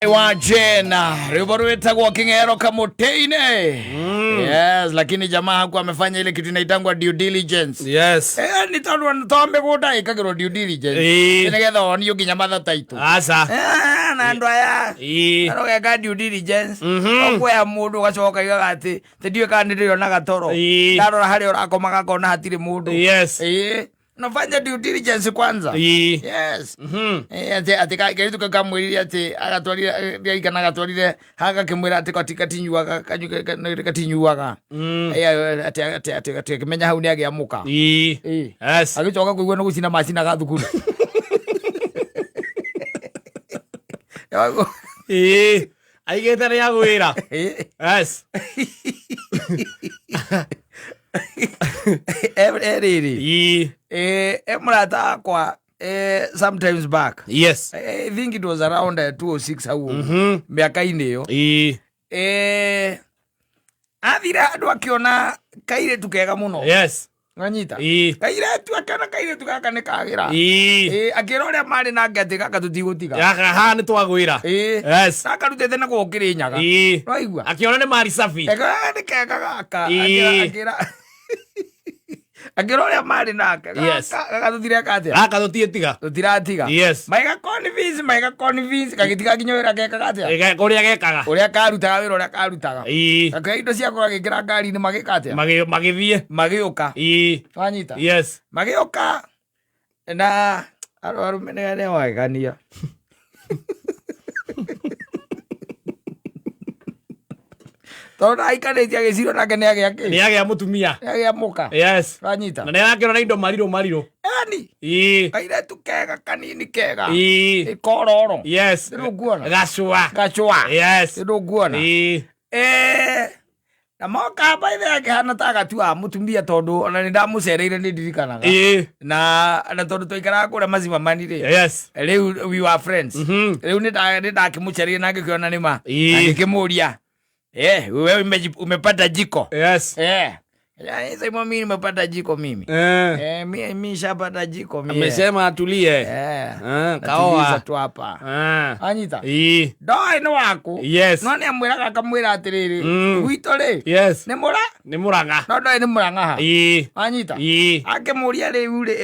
wa Jena riborueta kwa kingero kamuteine. Yes, lakini jamaa hakuwa amefanya ile kitu inaitangwa due diligence. Yes. Ni tondu ntombe guta ikagiro due diligence. Nigetha oni uginya matha taitu. Asa. Na ndo aya. Aro ga due diligence. Okwe ya mundu gacoka igaga ati ndiwe kandirio na gatoro. Ndarora hari urakomaga kona hatiri mundu. Yes. Nafanya due diligence kwanza. Yes. Ati kaitu kakamwirira ati agatwarira ikana agatwarire haka kimwira ati katikatinyuaga katinyuaga. Ati kimenya hau ni agiamuka. Yes. Agicoka kuigwa no gucina macina ga thukuru. Aigete ni agwira. Yes. Every emrata kwa sometimes back. Yes. I think it was around 206 hau. Miaka ineo. Athira andu akiona kaire tukega muno. Yes. Nganyita. Kaire tu akana kaire tukaka ne kagira. Akira ore mari na ngati kaka tutigutiga. Ha ni twagwira. Yes. Akarutete na gukire nyaga. Waigua. Akiona ni mari safi. Eka ni kega kaka. Akira ore mari nake. Yes. Kaka tutire kate. Aka tutietiga. Tutiratiga. Yes. Maiga convince kagitiga kinyoira keka kate. Ega kuria gekaga. Uria karutaga wira uria karutaga. Aka indo cia kora gikira ngari ni magikate. Magithie. Magioka. Wanyita. Yes. Magioka. Na aru menene waigania. Tondu aikarĩte agĩcirwo nake nĩ agĩa kĩ? Nĩ agĩa mũtumia. Nĩ agĩa mũka. Yes. Wanyita. Na nĩ arakĩrwo na indo marirũ. Yani. Kairetu kega kanini kega. Kororo. Yes. Nĩ nguona. Gacua. Yes. Nĩ nguona. Na moka baithe akĩhana ta gatua mũtumia tondu ona nĩ ndamucereire nĩ ndirikanaga. Na tondu twaikaraga kũrĩa Macimamani rĩ. Yes. Rĩu we were friends. Rĩu nĩ ndakĩmũcereire na ngĩkĩona nĩ ma. Ngĩkĩmũria. Wewe umepata jiko? Yes. Sema mimi nimepata jiko mimi. Mimi nishapata jiko mimi. Amesema atulie. Kaoa tu hapa. Anyita. Doi no wako. Yes. None amwira akamwira atiriri. Gwito ri. Yes. Ni muranga. No doi ni muranga ha. Anyita. Akemuria riu ri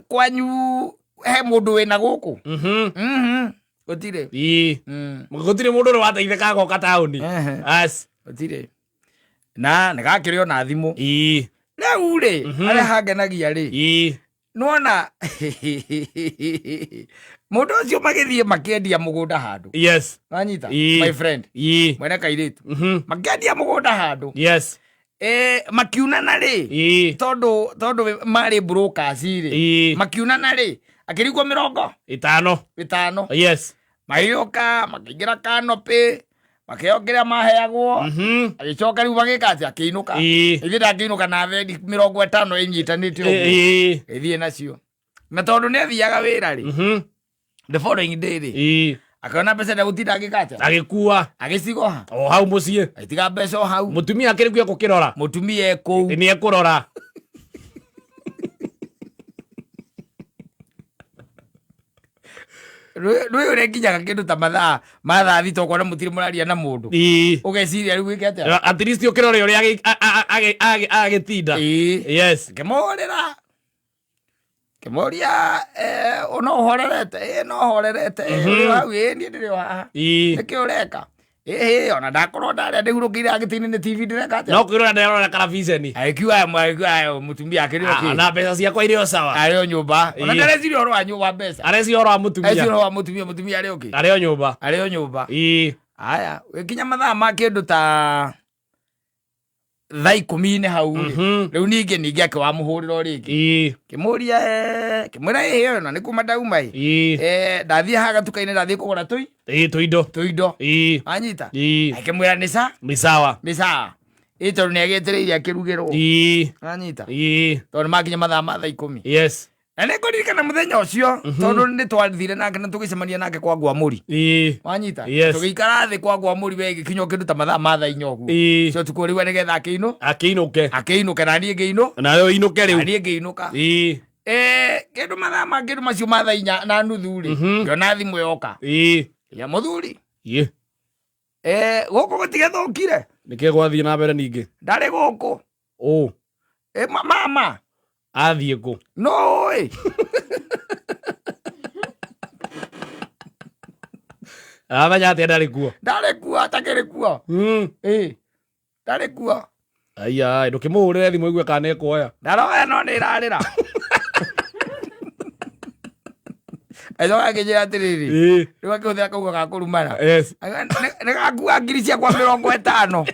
kwanyu he mundu wina guku. Gutire. Gutire mundu ri wateitheka goka tauni. Yes. Gutire. Na nigakĩrĩo na thimũ. Rĩu rĩ arĩa hangenagia rĩ nona mũndũ ũcio magĩthiĩ makĩendia mũgũnda handũ. Yes. Wanyita my friend. Mwene kairĩtu makĩendia mũgũnda handũ. Yes. Makiunana rĩ tondũ marĩ brokers rĩ makiunana rĩ akĩrigwo 50. Yes. Magĩũka makĩingĩra canopy makĩongerea maheagwo agĩcoka rĩu magĩka atĩ akĩinũka ithe ndangĩinũka na thendi 50 inyitanĩte ũguo ĩthiĩ nacio na tondũ nĩ athiaga wĩra rĩ the following day rĩ akĩona mbeca ndagũtinda agĩka atĩa agĩkua agĩcigoha o hau mũciĩ aitiga mbeca o hau mũtumia akĩrĩkio gũkĩrora mũtumia ekũu nĩ ekũrora rũĩ ũrĩa nginyaga kĩndũ ta mathaa thita ũkona mũtirĩ mũraria na mũndũ ũgeciria rĩu gwĩke atĩa at least ũkĩrore ũrĩa agĩtinda. Yes. Kĩmũria no ũhorerete no ũhorerete ũrĩ hau niĩ ndĩrĩ haha nĩkĩ ũreka ona ndakorwo ndarĩa ndĩhurũkĩire agĩtĩ-inĩ nĩ TV ndĩreka atĩa no kwĩrora ndarora karabiceni agĩkiuga mũtumia akĩrĩ na mbeca ciakwa irĩ o sawa arĩ o nyũmba ona ndareciria ũhoro wa nyũmba mbeca areciria ũhoro wa mũtumia arĩ ũkĩ arĩ o nyũmba aya gĩkinya mathaa ma kĩndũ ta thaa 10 hau rĩu ningĩ akĩwamũhũrĩra rĩngĩ kĩmũria ĩhĩ ona nĩ kuma ndauma ndathiĩ haha gatuka-inĩ ndathiĩ kũgũra tũindo anyita akĩmwĩra nĩ sawa tondũ nĩ agĩetereire akĩrugĩrwo anyita tondũ makinya mathaa ma thaa 10. Yes. Na nĩngũririkana mũthenya ũcio tondũ nĩ twathire nake na tũgĩcemania nake kwa Gwamũri. Wanyita tũgĩikara thĩ kwa Gwamũri we gĩkinya kĩndũ ta mathaa ma thaa 4 ũguo so tukũriwa nĩgetha akĩinũke na niĩ ngĩinũka na wewe inũke rĩu na niĩ ngĩinũka kĩndũ mathaa ma kĩndũ macio ma thaa 4:30 rĩ ngĩona thimũ yoka ya muthuri ye goko gutigathukire nike gwathie na mbere ningi ndari goko mama athie ku no amenya atia ndari kuo atakiri kuo ndari kuo aya ndukimuhurire thimu igue kana ekuoya ndaroya no ni irarira Azoka kijira atiriri riu akihuthira kauga ga kurumana ni gakua ngiri ciakwa 50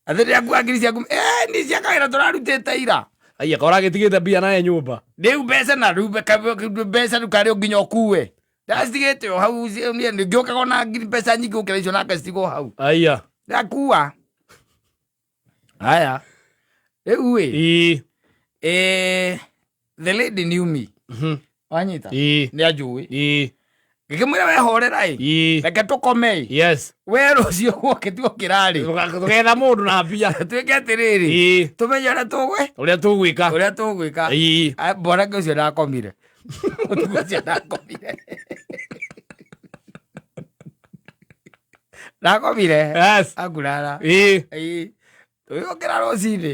athiri akua ngiri ciaku ni ciakawira turarutite ira aya kora gitigite mbia naye nyumba riu mbeca na riu mbeca rukari nginya ukue ndacigite o hau ngiokaga na mbeca nyingi gukira icio nake citigo hau aya gakua aya riu the lady knew me wanyita ni ajui ngikimwira wehorera reke tukome we rucio gwoke tigo kirari tugetha mundu na mbia twike atiriri tumenye uria tugwika mwanake ucio ndakomire utugu ucio ndakomire akurara tuyokera rocini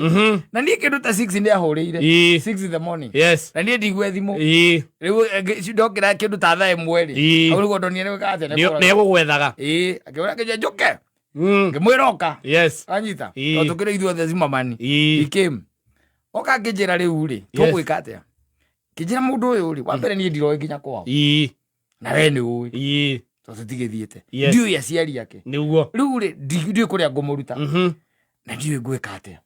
na niä kä ndå ta 6 nä ahå rä ire 6 in the morning na niä ndigwe thimå rä u ndokera kä ndå ta thaa ĩmwe rä au nä guo ndonire nä gå gwethaga akä å ra kä njåke ngä mwä ra oka anyita tå kä rä ithuothe cimamani ikä oka ngä njä ra rä u rä tå gwä ka atä a kä njä ra må ndå å yå rä wa mbere niä ndiroä nginya kwao na we nä å ä tondå tigä thiä te ndiå aciari ake nä guo rä u rä ndiå kå rä a ngå må ruta na ndiå ngwä ka atä a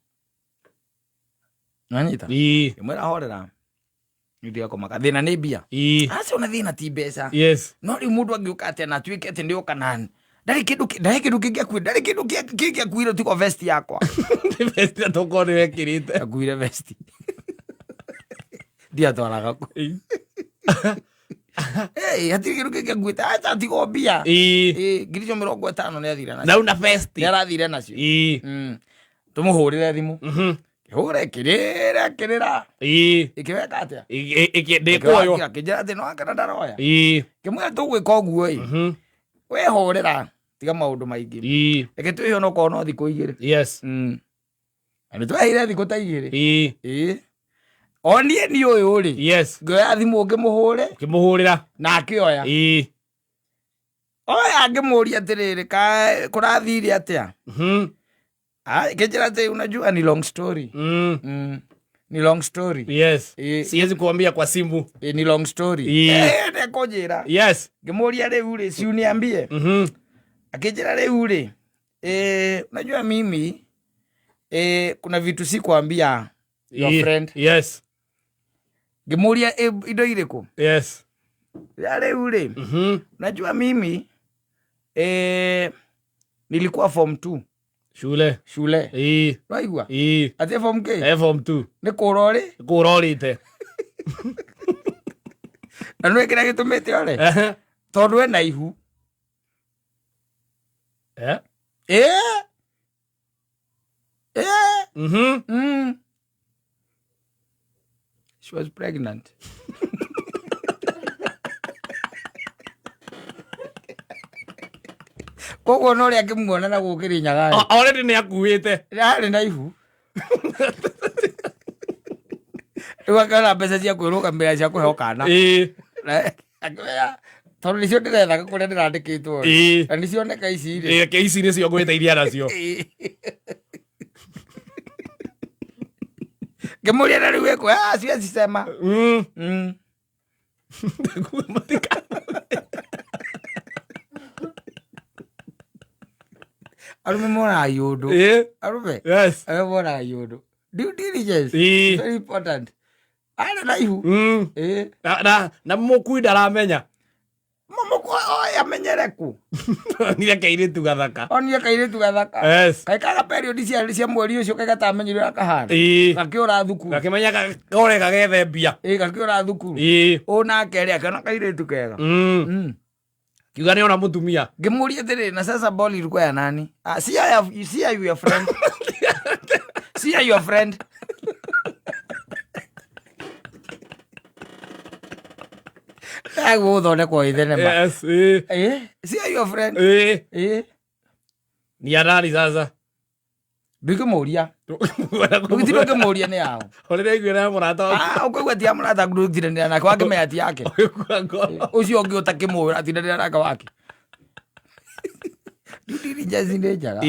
nanyita mwä ra horera ndio komaka thina nä mbia acio na thina ti mbeca no rä u må ndå angä å ka atä na tuä ke atä ndä å kanani ndarä kä ndå kä ngä akuä ndarä kä ndå kä ngä akuire tiko vest yakwa vest ya toko nä wekä rä te akuire vest ndiatwaraga kå hatirä kä ndå kä ngä akuä te aca tigo mbia ngiri cio 50 nä athire nacio nauna vest nä arathire nacio tå må hå rä re thimå kä hå re kä rä ra ä kä weka atä a ndä kuoyo kä njä ra atä no akana ndaroya kä mwä ra tå gwä ka å guo wehå rä ra tiga maå ndå maingä reke twä he onokorwo no thikå igä rä na nä tweheire thikå ta igä rä o niä ni å yå rä ngioya thimå ngä må hå re kä må hå rä ra na akä oya oya ngä må ria atä rä rä kå rathire atä a kä njä ra atä unajua ni long story ni long story siwezi kuambia kwa simu ni long story nekå njä ra ngä må ria rä u rä ciu nä ambie akä njä ra rä u rä unajua mimi kuna vitu si kuambia your friend ngä må ria indo irä kå ya rä u rä unajua mimi nilikuwa form 2 shule raigua atä form k form 2 nä kå rorä kå rorä te na nä kä rä a gä tå mä te ore tondå ena ihu she was pregnant koguo no rä a ngä muona na gå kä rä nyaga already nä akuä te arä na ihu rä u akona mbeca cia kwä rå gamä ra cia kå heo kana tondå nä cio ndä rethaga kå rä a ndä randä kä two na nä cioneka ici rä ke ici nä cio ngwä teithia nacio ngä må ria na rä u ä kå cio cicema arume monaga yå ndå arume monaga yå ndå due diligence very important arä na ihu na må kui ndaramenya oya menyereku onire kairä tu gathaka kaä kaga periodi cia mweri å cio kaä gatamenyire å rakahana gakä å ra thukuru gakä menya kore gagethe mbia gakä å ra thukuru å nakerä akeona kairä tu kega kiuga nä ona må tumia ngä må ria atä rä na sasa ball ilikuwa ya nani see your friend see your friend Agu thone kwa ithenema. Yes. See your friend. Ni arari sasa. Ndikumoria. Ndikitiro kemoria ni yao. Olere gwira murata. Ukwa tia murata ndikitiro na kwake mayati yake. Ucio ngi utakimura atindira naka wake. Ndiri jazi ndejaga.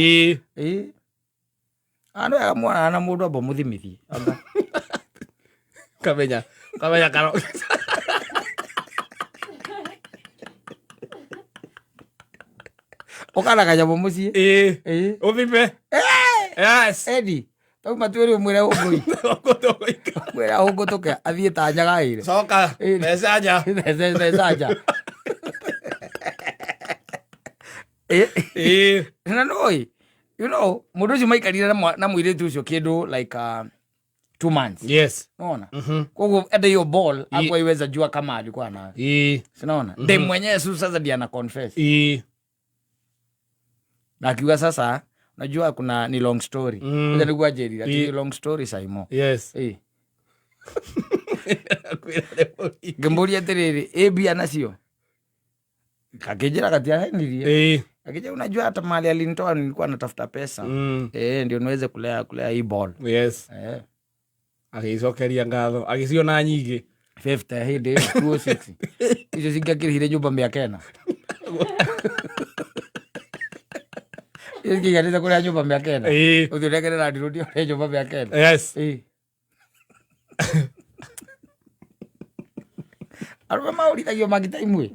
Ano ya mwana na mundu abo muthimithi. Kamenya karo. Okana kanyamo mucie. Uthime. Yes. Edi. Tau matwiri mwira ugoi. Mwira ugotoke athie ta nyagaire. Soka. Mesaja. Mesaja. Na noi. You know, mundu ucio maikarire na mwiritu ucio kindu like 2 months. Yes. Unaona? Kwa ende yo ball hapo iweza jua kama alikuwa na. Sinaona? Dem mwenyewe sasa ndiye ana confess. Na kiwa sasa unajua kuna ni long story. Ndio nilikuwa jeri ati long story saimo. Yes. Gemboria terere ebi anacio. Kakejera katia henirie. Akija unajua hata mali alinitoa nilikuwa natafuta pesa. Ndio niweze kulea hii ball. Yes. Agicokeria ngatho. Agiciona nyingi. 50 hindi 260. Icio cingakirire nyumba miaka ena. Iki gari kule nyumba miaka ena. Uthirekere na ndirudi ore nyumba miaka ena. Yes. Arume maurithagio magita imwe.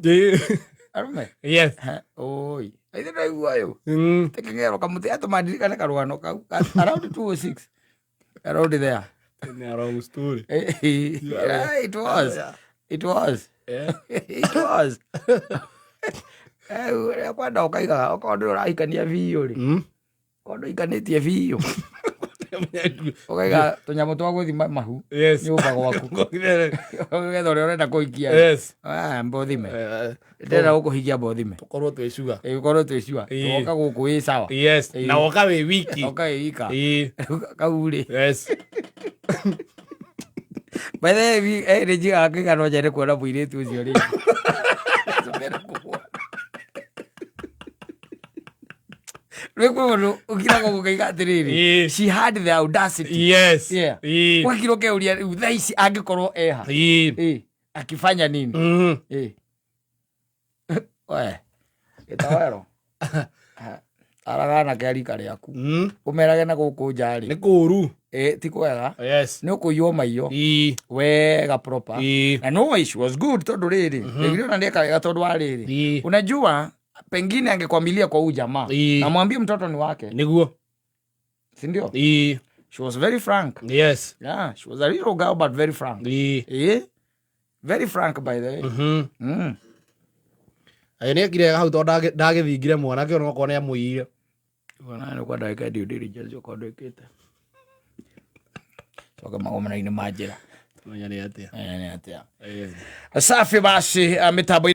Arume. Yes. Oi. Aithe no iguayo. Tekengero kamuthi atumandirikane karugano kau. Around 206. Around there. Ni around story. Yeah, it was. It was. Yeah. It was. Kwenda ukaiga ukondo uraikania biyo ri. Kondo ikanitie biyo. Ukaiga tunyamu twa guthima mahu. Yes. Nyumba gwaku. Ugetha uri urenda kuikia. Yes. Mbothime. Ndera ukuhikia mbothime. Tukorwo twicua. Ukorwo twicua. Woka guku wi sawa. Yes. Na woka wi wiki. Woka wi wika. Kauri. Yes. By the way, rejiga akigano jere kuona muiritu ucio ri. Rekwo ukira gukaiga atiriri. She had the audacity. Yes. Yeah. Wakiro keuria thaici angikorwo eha. Akifanya nini? Oe. Gitawero. Aragana kari kari yaku. Umerage na guku njari. Ni kuru. Ti kwega. Yes. Ni ukuywo maiyo. Wega proper. And no, she was good tondu riri. Ndio nandika wega tondu wa riri. Unajua pengine angekwamilia kwa huyu jamaa. Na mwambie mtoto ni wake. Niguo. Si ndio? She was very frank. Yes. Yeah, she was a little girl but very frank. Very frank by the way. Ni akire hau to ndagithingire mwana ke onoko ne amuire. Wana ni kwa ndagika ndio diligence yo kondo ikite. Toka magomana ni majira. Tumenya ni atia. Safi basi mitambo